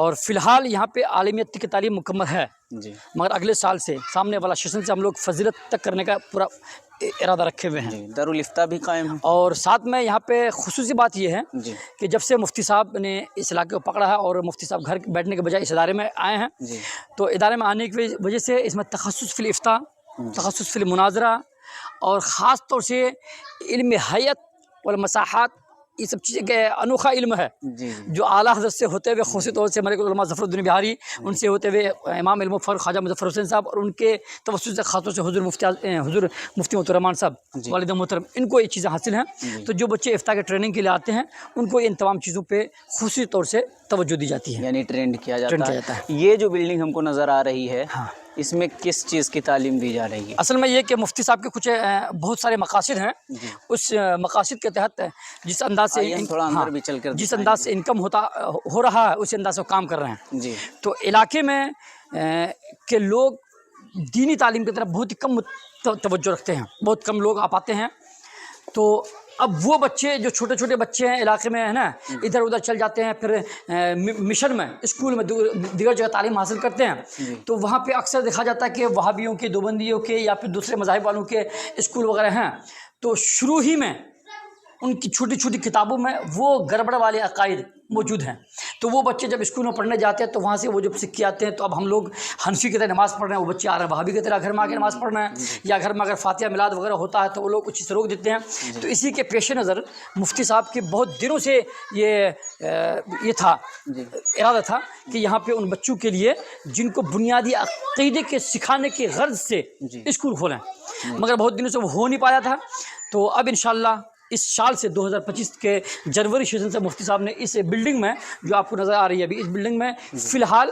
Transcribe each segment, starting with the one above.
اور فی الحال یہاں پہ عالمیت کی تعلیم مکمل ہے، جی مگر اگلے سال سے سامنے والا سیشن سے ہم لوگ فضیلت تک کرنے کا پورا ارادہ رکھے ہوئے ہیں۔ جی، دارالفتہ بھی قائم ہے۔ اور ساتھ میں یہاں پہ خصوصی بات یہ ہے جی کہ جب سے مفتی صاحب نے اس علاقے کو پکڑا ہے اور مفتی صاحب گھر بیٹھنے کے بجائے اس ادارے میں آئے ہیں، جی تو ادارے میں آنے کی وجہ سے اس میں تخصص فی الافتاء، تخصص فی المناظرہ، اور خاص طور سے علم حیت والمساحات، یہ سب چیزیں کہ انوکھا علم ہے جی جو اعلیٰ حضرت سے ہوتے ہوئے خصوصی طور سے ملک العلماء ظفر الدین بہاری، ان سے ہوتے ہوئے امام علم و فروغ خواجہ مظفر حسین صاحب، اور ان کے توسط سے خاص طور سے حضور مفتی محترم الرحمان صاحب جی والد محترم، ان کو یہ چیزیں حاصل ہیں۔ تو جو بچے افتاء کے ٹریننگ کے لیے آتے ہیں ان کو ان تمام چیزوں پہ خصوصی طور سے توجہ دی جاتی ہے، یعنی ٹرینڈ کیا ٹرینڈ جاتا کیا جاتا ہے۔ یہ جو بلڈنگ ہم کو نظر آ رہی ہے، ہاں، اس میں کس چیز کی تعلیم دی جا رہی ہے؟ اصل میں یہ کہ مفتی صاحب کے کچھ بہت سارے مقاصد ہیں، جی اس مقاصد کے تحت جس انداز سے آئیے ہم تھوڑا اندر بھی چل کر جس دکھائیں انداز سے انکم ہو رہا ہے اس انداز سے وہ کام کر رہے ہیں۔ جی تو علاقے میں کہ لوگ دینی تعلیم کی طرف بہت ہی کم توجہ رکھتے ہیں، بہت کم لوگ آ پاتے ہیں۔ تو اب وہ بچے جو چھوٹے چھوٹے بچے ہیں علاقے میں ہے نا، ادھر ادھر چل جاتے ہیں، پھر مشن میں، اسکول میں، دیگر جگہ تعلیم حاصل کرتے ہیں، جی تو وہاں پہ اکثر دیکھا جاتا ہے کہ وہابیوں کے، دیوبندیوں کے یا پھر دوسرے مذاہب والوں کے اسکول وغیرہ ہیں، تو شروع ہی میں ان کی چھوٹی چھوٹی کتابوں میں وہ گڑبڑ والے عقائد موجود ہیں۔ تو وہ بچے جب اسکول میں پڑھنے جاتے ہیں تو وہاں سے وہ جب سیکھ کے آتے ہیں، تو اب ہم لوگ حنفی کی طرح نماز پڑھ رہے ہیں، وہ بچے آ رہے ہیں وہابی کی طرح گھر میں آ کے نماز پڑھ رہے ہیں، یا گھر میں اگر فاتحہ میلاد وغیرہ ہوتا ہے تو وہ لوگ کچھ چیز سے روک دیتے ہیں۔ تو اسی کے پیش نظر مفتی صاحب کے بہت دنوں سے یہ تھا، جی ارادہ تھا کہ یہاں پہ ان بچوں کے لیے جن کو بنیادی عقیدے کے سکھانے کے غرض سے جی اسکول کھولیں، مگر بہت دنوں سے وہ ہو نہیں پایا تھا۔ تو اب انشاءاللہ اس سال سے 2025 کے جنوری سیشن سے مفتی صاحب نے اس بلڈنگ میں جو آپ کو نظر آ رہی ہے ابھی، اس بلڈنگ میں فی الحال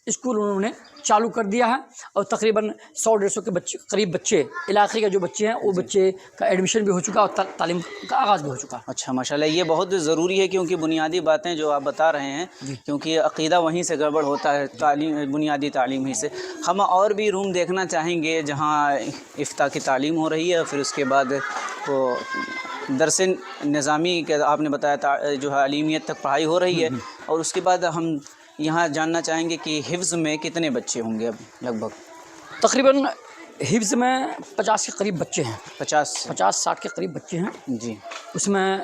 اسکول انہوں نے چالو کر دیا ہے، اور تقریباً 100-150 کے بچے، قریب بچے علاقے کے جو بچے ہیں وہ بچے کا ایڈمیشن بھی ہو چکا اور تعلیم کا آغاز بھی ہو چکا۔ اچھا، ماشاءاللہ، یہ بہت ضروری ہے کیونکہ بنیادی باتیں جو آپ بتا رہے ہیں، کیونکہ عقیدہ وہیں سے گڑبڑ ہوتا ہے، تعلیم، بنیادی تعلیم ہی سے۔ ہم اور بھی روم دیکھنا چاہیں گے جہاں افتاء کی تعلیم ہو رہی ہے، پھر اس کے بعد وہ درس نظامی کے آپ نے بتایا جو ہے علیمیت تک پڑھائی ہو رہی ہے، اور اس کے بعد ہم یہاں جاننا چاہیں گے کہ حفظ میں کتنے بچے ہوں گے اب لگ بھگ؟ تقریباً حفظ میں 50 کے قریب بچے ہیں، 50-60 کے قریب بچے ہیں۔ جی اس میں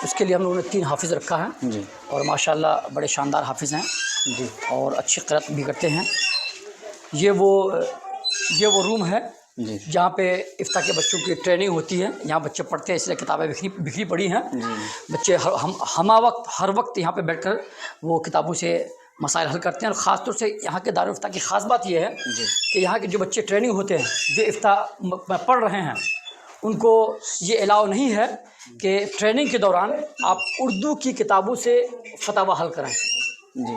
اس کے لیے ہم لوگوں نے 3 حافظ رکھا ہے، جی اور ماشاءاللہ بڑے شاندار حافظ ہیں جی اور اچھی قرأت بھی کرتے ہیں۔ یہ وہ روم ہے جی جہاں پہ افتاء کے بچوں کی ٹریننگ ہوتی ہے، یہاں بچے پڑھتے ہیں، اس لیے کتابیں بکھری پڑی ہیں، بچے ہر وقت یہاں پہ بیٹھ کر وہ کتابوں سے مسائل حل کرتے ہیں۔ اور خاص طور سے یہاں کے دارالافتاء کی خاص بات یہ ہے کہ یہاں کے جو بچے ٹریننگ ہوتے ہیں، جو افتاء میں پڑھ رہے ہیں، ان کو یہ الاؤ نہیں ہے کہ ٹریننگ کے دوران آپ اردو کی کتابوں سے فتاوی حل کریں۔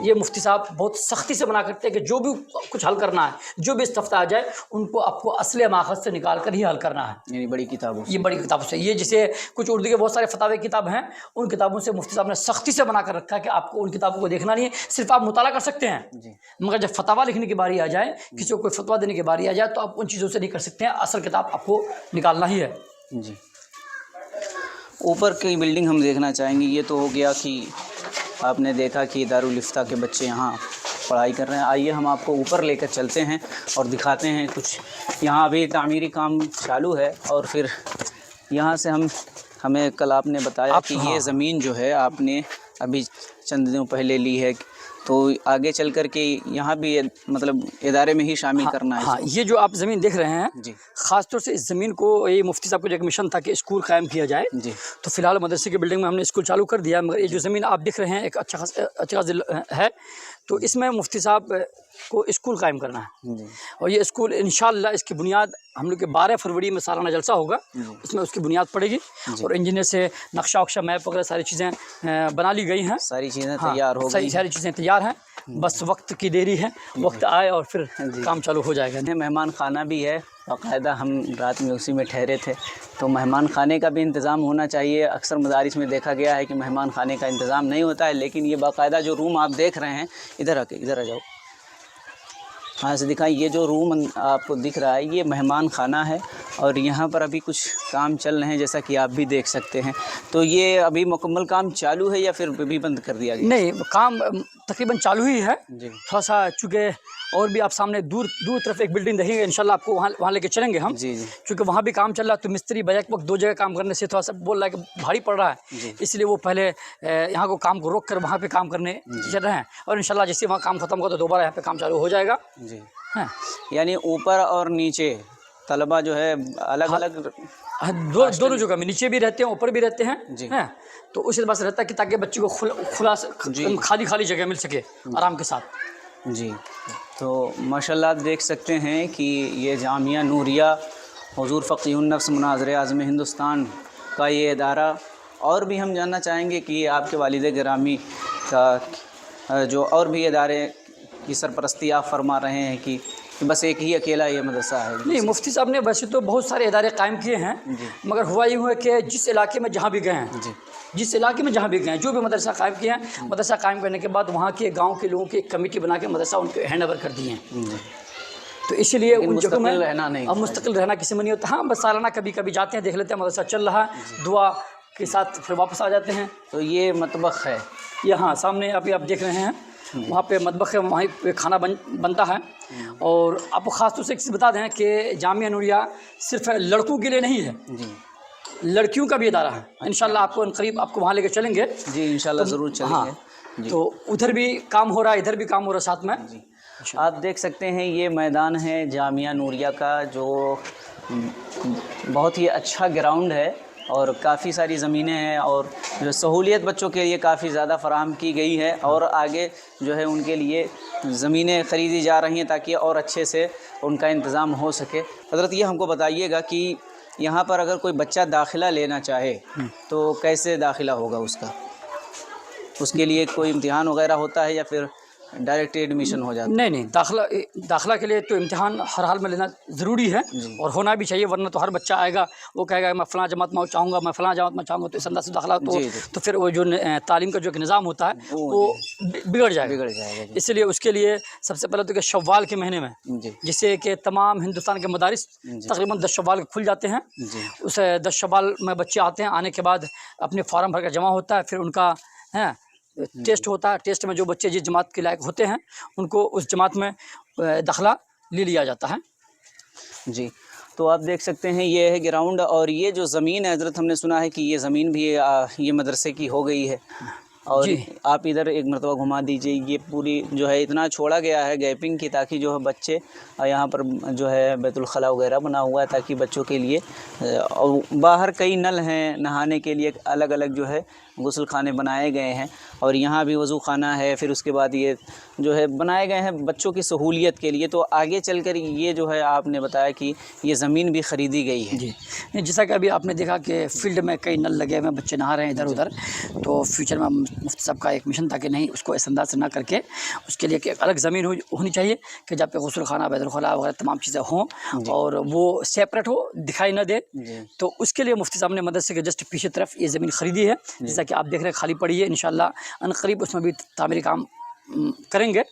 یہ مفتی صاحب بہت سختی سے منع کرتے ہیں کہ جو بھی کچھ حل کرنا ہے، جو بھی استفتاء آ جائے، ان کو آپ کو اصل ماخذ سے نکال کر ہی حل کرنا ہے، یعنی بڑی کتابوں سے۔ یہ بڑی کتابوں سے۔ یہ جسے کچھ اردو کے بہت سارے فتاوی کتاب ہیں، ان کتابوں سے مفتی صاحب نے سختی سے منع کر رکھا ہے کہ آپ کو ان کتابوں کو دیکھنا نہیں ہے، صرف آپ مطالعہ کر سکتے ہیں، مگر جب فتاوی لکھنے کی باری آ جائے، کسی کو کوئی فتویٰ دینے کی باری آ جائے، تو آپ ان چیزوں سے نہیں کر سکتے ہیں، اصل کتاب آپ کو نکالنا ہی ہے۔ جی اوپر کی بلڈنگ ہم دیکھنا چاہیں گے۔ یہ تو ہو گیا کہ آپ نے دیکھا کہ دارالفتاء کے بچے یہاں پڑھائی کر رہے ہیں۔ آئیے ہم آپ کو اوپر لے کر چلتے ہیں اور دکھاتے ہیں کچھ۔ یہاں ابھی تعمیری کام چالو ہے، اور پھر یہاں سے ہمیں کل آپ نے بتایا کہ یہ زمین جو ہے آپ نے ابھی چند دنوں پہلے لی ہے، تو آگے چل کر کے یہاں بھی مطلب ادارے میں ہی شامل کرنا ہے۔ ہاں، یہ جو آپ زمین دیکھ رہے ہیں، جی خاص طور سے اس زمین کو، یہ مفتی صاحب کو جو ایک مشن تھا کہ اسکول قائم کیا جائے، جی تو فی الحال مدرسے کی بلڈنگ میں ہم نے اسکول چالو کر دیا، مگر یہ جو زمین آپ دیکھ رہے ہیں ایک اچھا خاص ہے، تو اس میں مفتی صاحب کو اسکول قائم کرنا ہے، جی اور یہ اسکول انشاءاللہ اس کی بنیاد ہم لوگ کے 12 فروری میں سالانہ جلسہ ہوگا، اس میں اس کی بنیاد پڑے گی، اور انجینئر سے نقشہ وقشہ میپ وغیرہ ساری چیزیں بنا لی گئی ہیں، ساری چیزیں تیار ہو گئی، ساری چیزیں تیار ہیں، بس وقت کی دیری ہے، وقت آئے اور پھر کام چالو ہو جائے گا۔ مہمان خانہ بھی ہے باقاعدہ، ہم رات میں اسی میں ٹھہرے تھے، تو مہمان خانے کا بھی انتظام ہونا چاہیے۔ اکثر مدارس میں دیکھا گیا ہے کہ مہمان خانے کا انتظام نہیں ہوتا ہے، لیکن یہ باقاعدہ جو روم آپ دیکھ رہے ہیں، ادھر آ جاؤ، ہاں سے دکھائیں، یہ جو روم آپ کو دکھ رہا ہے یہ مہمان خانہ ہے، اور یہاں پر ابھی کچھ کام چل رہے ہیں جیسا کہ آپ بھی دیکھ سکتے ہیں. تو یہ ابھی مکمل کام چالو ہے یا پھر ابھی بند کر دیا گیا؟ نہیں، کام تقریباً چالو ہی ہے. جی تھوڑا سا چونکہ اور بھی آپ سامنے دور طرف ایک بلڈنگ دیکھیں گے، انشاءاللہ آپ کو وہاں لے کے چلیں گے ہم. جی جی چونکہ وہاں بھی کام چل رہا ہے، تو مستری بیک وقت 2 جگہ کام کرنے سے تھوڑا سا بول رہا ہے کہ بھاری پڑ رہا ہے. جی اس لیے وہ پہلے یہاں کو کام کو روک کر وہاں پہ کام کرنے چل رہے ہیں، اور انشاءاللہ جیسے وہاں کام ختم ہوگا تو دوبارہ یہاں پہ کام چالو ہو جائے گا. جی. ہاں، یعنی اوپر اور نیچے طلبہ جو ہے الگ الگ دونوں جگہ میں نیچے بھی رہتے ہیں، اوپر بھی رہتے ہیں. جی. ہاں، تو اس اعتبار سے رہتا ہے کہ تاکہ بچے کو کھلا جی. خالی جگہ مل سکے آرام کے ساتھ. جی. تو ماشاءاللہ آپ دیکھ سکتے ہیں کہ یہ جامعہ نوریہ حضور فقیہ النفس مناظر اعظم ہندوستان کا یہ ادارہ، اور بھی ہم جاننا چاہیں گے کہ آپ کے والد گرامی کا جو اور بھی ادارے کی سرپرستی آپ فرما رہے ہیں کہ بس ایک ہی اکیلا یہ مدرسہ ہے؟ نہیں، مفتی صاحب نے ویسے تو بہت سارے ادارے قائم کیے ہیں، جی. مگر ہوا یوں ہے کہ جس علاقے میں جہاں بھی گئے ہیں، جی جس علاقے میں جہاں بھی گئے ہیں، جو بھی مدرسہ قائم کیے ہیں، مدرسہ قائم کرنے کے بعد وہاں کے گاؤں کے لوگوں کی ایک کمیٹی بنا کے مدرسہ ان کو ہینڈ اوور کر دیے ہیں. جی. تو اسی لیے ان جگہوں میں مستقل رہنا نہیں، اب مستقل رہنا کسی میں نہیں ہوتا. ہاں، بس سالانہ کبھی کبھی جاتے ہیں، دیکھ لیتے ہیں مدرسہ چل رہا ہے، دعا کے ساتھ پھر واپس آ جاتے ہیں. تو یہ مطبخ ہے یہاں سامنے ابھی آپ دیکھ رہے ہیں، وہاں پہ مطبخ ہے، وہیں پہ کھانا بنتا ہے. اور آپ کو خاص طور سے ایک چیز بتا دیں کہ جامعہ نوریہ صرف لڑکوں کے لیے نہیں ہے، جی. لڑکیوں کا بھی ادارہ ہے. انشاءاللہ آپ کو قریب آپ کو وہاں لے کے چلیں گے. جی انشاءاللہ ضرور چلیں ہاں، گے. جی. تو ادھر بھی کام ہو رہا ہے، ادھر بھی کام ہو رہا ہے ساتھ میں. جی. آپ دیکھ سکتے ہیں یہ میدان ہے جامعہ نوریہ کا، جو بہت ہی اچھا گراؤنڈ ہے، اور کافی ساری زمینیں ہیں، اور جو سہولیت بچوں کے لیے کافی زیادہ فراہم کی گئی ہے، اور آگے جو ہے ان کے لیے زمینیں خریدی جا رہی ہیں تاکہ اور اچھے سے ان کا انتظام ہو سکے. حضرت یہ ہم کو بتائیے گا کہ یہاں پر اگر کوئی بچہ داخلہ لینا چاہے تو کیسے داخلہ ہوگا اس کا؟ اس کے لیے کوئی امتحان وغیرہ ہوتا ہے یا پھر ڈائریکٹ ایڈمیشن ہو جاتا ہے؟ نہیں، داخلہ کے لیے تو امتحان ہر حال میں لینا ضروری ہے، اور ہونا بھی چاہیے، ورنہ تو ہر بچہ آئے گا وہ کہے گا میں فلاں جماعت میں چاہوں گا، میں فلاں جماعت میں چاہوں گا، تو اس انداز سے داخلہ تو پھر وہ جو تعلیم کا جو نظام ہوتا ہے وہ بگڑ جائے گا. اس لیے اس کے لیے سب سے پہلے تو کہ شوال کے مہینے میں، جس سے کہ تمام ہندوستان کے مدارس تقریباً 10 شوال کھل جاتے ہیں. اس 10 شوال میں بچے آتے ہیں، آنے کے بعد اپنے فارم بھر کر جمع ہوتا ہے، پھر ان کا ٹیسٹ ہوتا ہے. ٹیسٹ میں جو بچے جس جماعت کے لائق ہوتے ہیں ان کو اس جماعت میں داخلہ لے لیا جاتا ہے. جی. تو آپ دیکھ سکتے ہیں یہ ہے گراؤنڈ، اور یہ جو زمین ہے حضرت ہم نے سنا ہے کہ یہ زمین بھی یہ مدرسے کی ہو گئی ہے، اور آپ ادھر ایک مرتبہ گھما دیجئے. یہ پوری جو ہے اتنا چھوڑا گیا ہے گیپنگ کی تاکہ جو ہے بچے یہاں پر جو ہے بیت الخلاء وغیرہ بنا ہوا ہے تاکہ بچوں کے لیے، اور باہر کئی نل ہیں نہانے کے لیے، الگ الگ جو ہے غسل خانے بنائے گئے ہیں، اور یہاں بھی وضو خانہ ہے. پھر اس کے بعد یہ جو ہے بنائے گئے ہیں بچوں کی سہولیت کے لیے. تو آگے چل کر یہ جو ہے آپ نے بتایا کہ یہ زمین بھی خریدی گئی ہے. جی، جیسا کہ ابھی آپ نے دیکھا کہ فیلڈ میں کئی نل لگے ہوئے ہیں، بچے نہا رہے ہیں ادھر ادھر. تو فیوچر میں مفتی صاحب کا ایک مشن تھا کہ نہیں، اس کو اس انداز سے نہ کر کے اس کے لیے ایک الگ زمین ہونی چاہیے کہ جہاں پہ غسل خانہ، بیت الخلاء وغیرہ تمام چیزیں ہوں، اور وہ سیپریٹ ہو، دکھائی نہ دے. تو اس کے لیے مفتی صاحب نے مدرسے کے جسٹ پیچھے طرف یہ زمین خریدی ہے، جیسا کہ آپ دیکھ رہے ہیں خالی پڑی ہے. انشاءاللہ ان قریب اس میں بھی تعمیری کام کریں گے.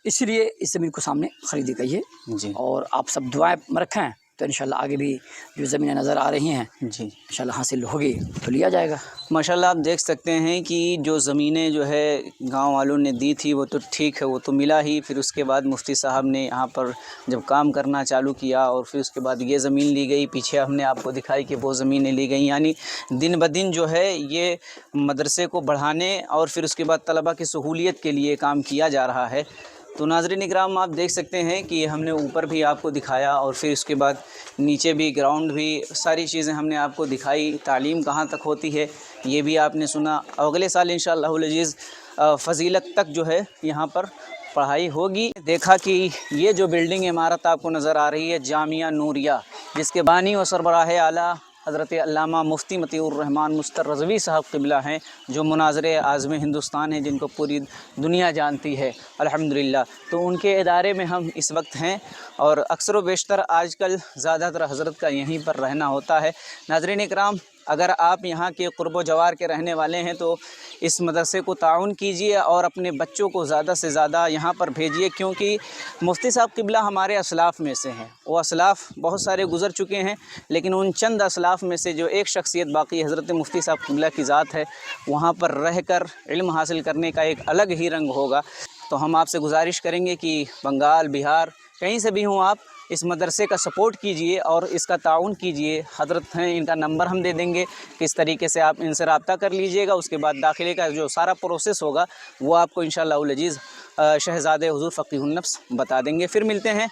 اسی لیے اس زمین کو سامنے خریدی گئی ہے. اور آپ سب دعائیں میں رکھیں تو انشاءاللہ آگے بھی جو زمینیں نظر آ رہی ہیں انشاءاللہ حاصل ہوگی تو لیا جائے گا. ماشاءاللہ آپ دیکھ سکتے ہیں کہ جو زمینیں جو ہے گاؤں والوں نے دی تھی وہ تو ٹھیک ہے، وہ تو ملا ہی. پھر اس کے بعد مفتی صاحب نے یہاں پر جب کام کرنا چالو کیا، اور پھر اس کے بعد یہ زمین لی گئی. پیچھے ہم نے آپ کو دکھائی کہ وہ زمینیں لی گئیں. یعنی دن بدن جو ہے یہ مدرسے کو بڑھانے اور پھر اس کے بعد طلبہ کی سہولیت کے لیے کام کیا جا رہا ہے. تو ناظرین اکرام آپ دیکھ سکتے ہیں کہ ہم نے اوپر بھی آپ کو دکھایا، اور پھر اس کے بعد نیچے بھی گراؤنڈ بھی ساری چیزیں ہم نے آپ کو دکھائی. تعلیم کہاں تک ہوتی ہے یہ بھی آپ نے سنا. اگلے سال انشاءاللہ العزیز فضیلت تک جو ہے یہاں پر پڑھائی ہوگی. دیکھا کہ یہ جو بلڈنگ عمارت آپ کو نظر آ رہی ہے جامعہ نوریہ، جس کے بانی و سربراہ اعلیٰ حضرت علامہ مفتی مطیع الرحمن مستر رضوی صاحب قبلہ ہیں، جو مناظر اعظم ہندوستان ہیں، جن کو پوری دنیا جانتی ہے الحمدللہ. تو ان کے ادارے میں ہم اس وقت ہیں، اور اکثر و بیشتر آج کل زیادہ تر حضرت کا یہیں پر رہنا ہوتا ہے. ناظرین اکرام اگر آپ یہاں کے قرب و جوار کے رہنے والے ہیں تو اس مدرسے کو تعاون کیجیے اور اپنے بچوں کو زیادہ سے زیادہ یہاں پر بھیجیے، کیونکہ مفتی صاحب قبلہ ہمارے اسلاف میں سے ہیں۔ وہ اسلاف بہت سارے گزر چکے ہیں، لیکن ان چند اسلاف میں سے جو ایک شخصیت باقی حضرت مفتی صاحب قبلہ کی ذات ہے، وہاں پر رہ کر علم حاصل کرنے کا ایک الگ ہی رنگ ہوگا۔ تو ہم آپ سے گزارش کریں گے کہ بنگال، بہار، کہیں سے بھی ہوں آپ اس مدرسے کا سپورٹ کیجئے اور اس کا تعاون کیجئے۔ حضرت ہیں، ان کا نمبر ہم دے دیں گے، کس طریقے سے آپ ان سے رابطہ کر لیجئے گا۔ اس کے بعد داخلے کا جو سارا پروسیس ہوگا وہ آپ کو انشاءاللہ العزیز شہزادہ حضور فقیہ النفس بتا دیں گے۔ پھر ملتے ہیں